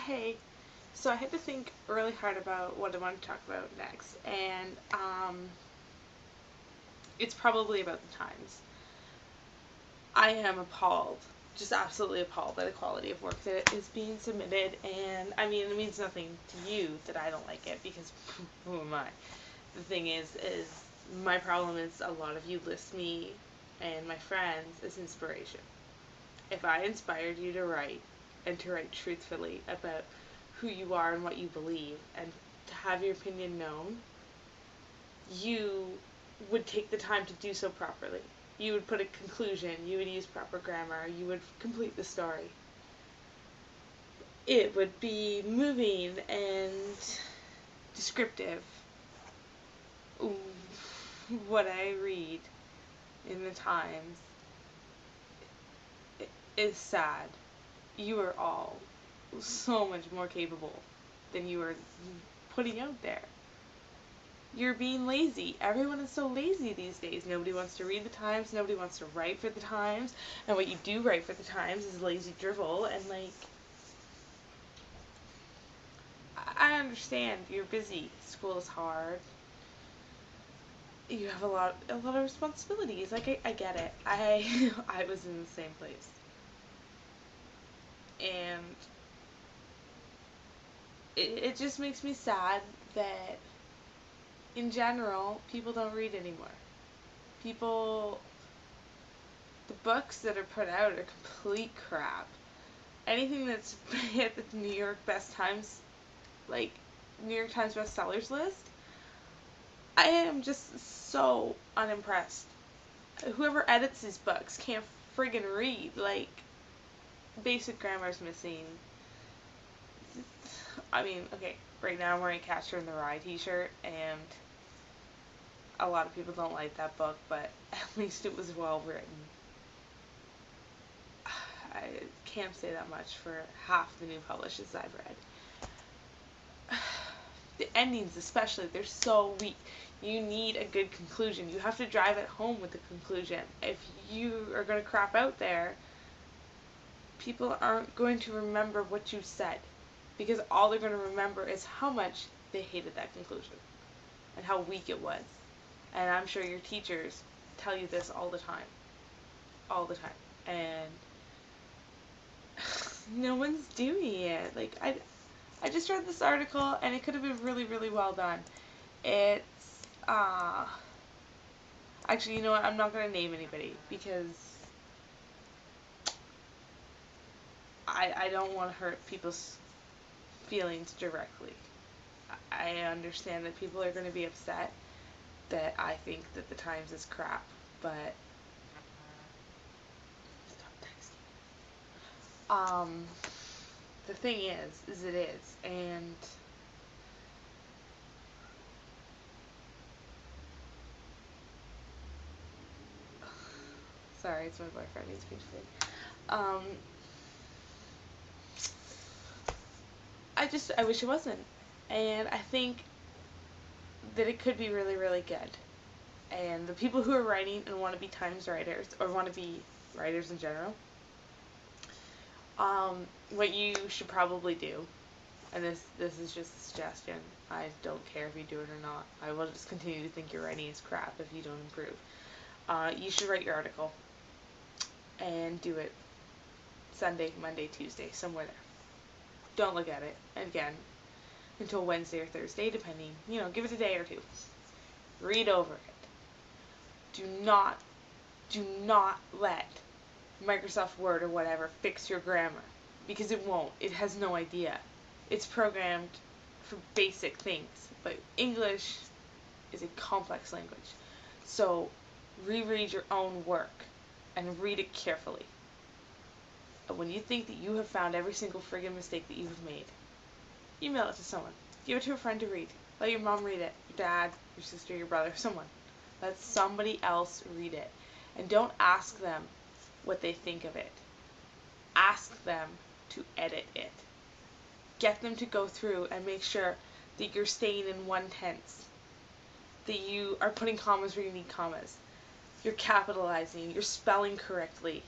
Hey, so I had to think really hard about what I want to talk about next, and it's probably about the Times. I am appalled, just absolutely appalled by the quality of work that is being submitted, and I mean, it means nothing to you that I don't like it, because who am I? The thing is my problem is a lot of you list me and my friends as inspiration. If I inspired you to write, and to write truthfully about who you are and what you believe, and to have your opinion known, you would take the time to do so properly. You would put a conclusion, you would use proper grammar, you would complete the story. It would be moving and descriptive. What I read in the Times is sad. You are all so much more capable than you are putting out there. You're being lazy. Everyone is so lazy these days. Nobody wants to read the Times. Nobody wants to write for the Times. And what you do write for the Times is lazy drivel. And I understand you're busy. School is hard. You have a lot of responsibilities. I get it. I was in the same place. And it just makes me sad that in general people don't read anymore. People, the books that are put out are complete crap. Anything that's hit the New York like New York Times bestsellers list, I am just so unimpressed. Whoever edits these books can't friggin' read. Basic grammar's missing. I mean, okay, right now I'm wearing a Catcher in the Rye t-shirt, and a lot of people don't like that book, but at least it was well written. I can't say that much for half the new publishes I've read. The endings especially, they're so weak. You need a good conclusion. You have to drive it home with the conclusion. If you are going to crap out there, people aren't going to remember what you said, because all they're going to remember is how much they hated that conclusion and how weak it was. And I'm sure your teachers tell you this all the time. All the time. And no one's doing it. I just read this article, and it could have been really, really well done. It's, actually, you know what? I'm not going to name anybody, because I don't want to hurt people's feelings directly. I understand that people are going to be upset that I think that the Times is crap, but the thing is it is, and sorry, it's my boyfriend, he's being food. I wish it wasn't, and I think that it could be really, really good. And the people who are writing and want to be Times writers, or want to be writers in general, what you should probably do, and this is just a suggestion, I don't care if you do it or not, I will just continue to think your writing is crap if you don't improve. You should write your article, and do it Sunday, Monday, Tuesday, somewhere there. Don't look at it, again, until Wednesday or Thursday, depending, give it a day or two. Read over it. Do not let Microsoft Word or whatever fix your grammar, because it won't. It has no idea. It's programmed for basic things, but English is a complex language. So reread your own work and read it carefully. And when you think that you have found every single friggin' mistake that you have made, email it to someone. Give it to a friend to read. Let your mom read it, your dad, your sister, your brother, someone. Let somebody else read it. And don't ask them what they think of it. Ask them to edit it. Get them to go through and make sure that you're staying in one tense, that you are putting commas where you need commas, you're capitalizing, you're spelling correctly.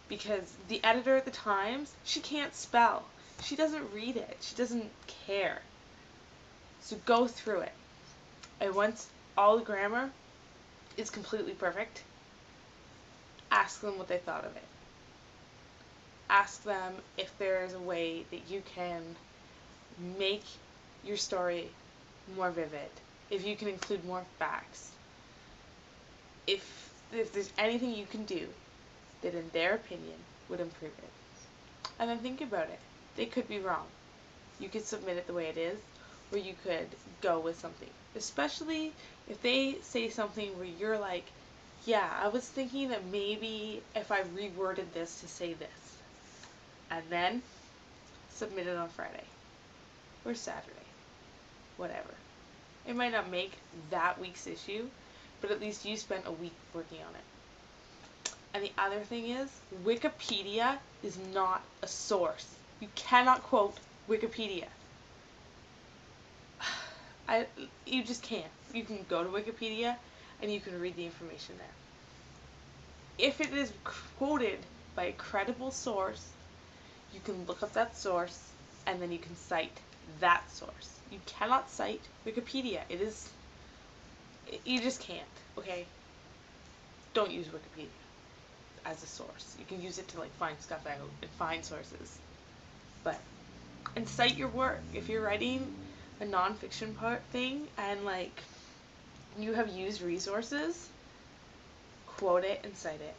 Because the editor at the Times, she can't spell. She doesn't read it. She doesn't care. So go through it. And once all the grammar is completely perfect, ask them what they thought of it. Ask them if there is a way that you can make your story more vivid, if you can include more facts, if there's anything you can do that in their opinion would improve it. And then think about it. They could be wrong. You could submit it the way it is, or you could go with something. Especially if they say something where you're like, yeah, I was thinking that maybe if I reworded this to say this. And then submit it on Friday or Saturday. Whatever. It might not make that week's issue, but at least you spent a week working on it. And the other thing is, Wikipedia is not a source. You cannot quote Wikipedia. You just can't. You can go to Wikipedia and you can read the information there. If it is quoted by a credible source, you can look up that source and then you can cite that source. You cannot cite Wikipedia. You just can't, okay? Don't use Wikipedia as a source. You can use it to like find stuff out and find sources. And cite your work. If you're writing a nonfiction part thing and like you have used resources, quote it and cite it.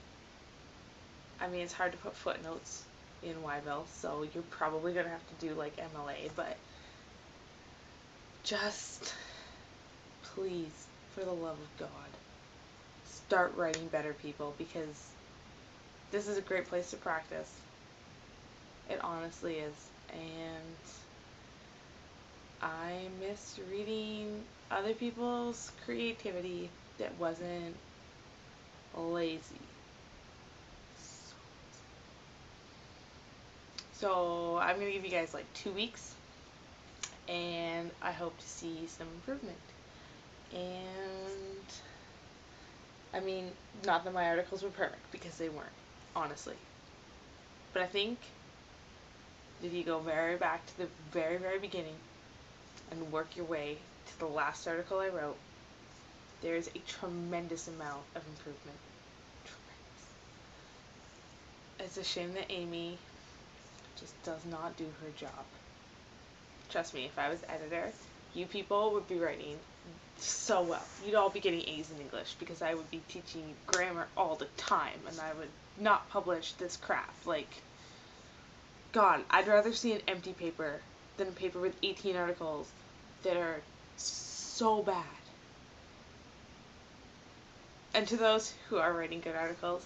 I mean, it's hard to put footnotes in Whyville, so you're probably going to have to do like MLA, but just please, for the love of God, start writing better, people, because this is a great place to practice. It honestly is. And I miss reading other people's creativity that wasn't lazy. So I'm going to give you guys like 2 weeks, and I hope to see some improvement. And I mean, not that my articles were perfect, because they weren't, honestly. But I think if you go very back to the very, very beginning and work your way to the last article I wrote, there is a tremendous amount of improvement. Tremendous. It's a shame that Amy just does not do her job. Trust me, if I was editor, you people would be writing so well. You'd all be getting A's in English because I would be teaching you grammar all the time and I would not publish this crap. Like, God, I'd rather see an empty paper than a paper with 18 articles that are so bad. And to those who are writing good articles,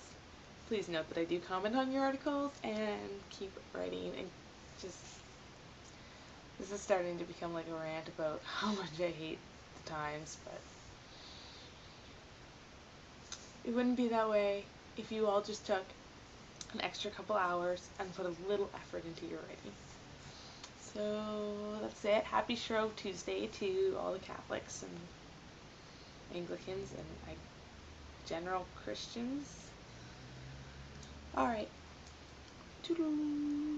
please note that I do comment on your articles and keep writing. And just, this is starting to become like a rant about how much I hate the Times, but it wouldn't be that way if you all just took an extra couple hours and put a little effort into your writing. So that's it. Happy Shrove Tuesday to all the Catholics and Anglicans and general Christians. Alright. Toodaloo.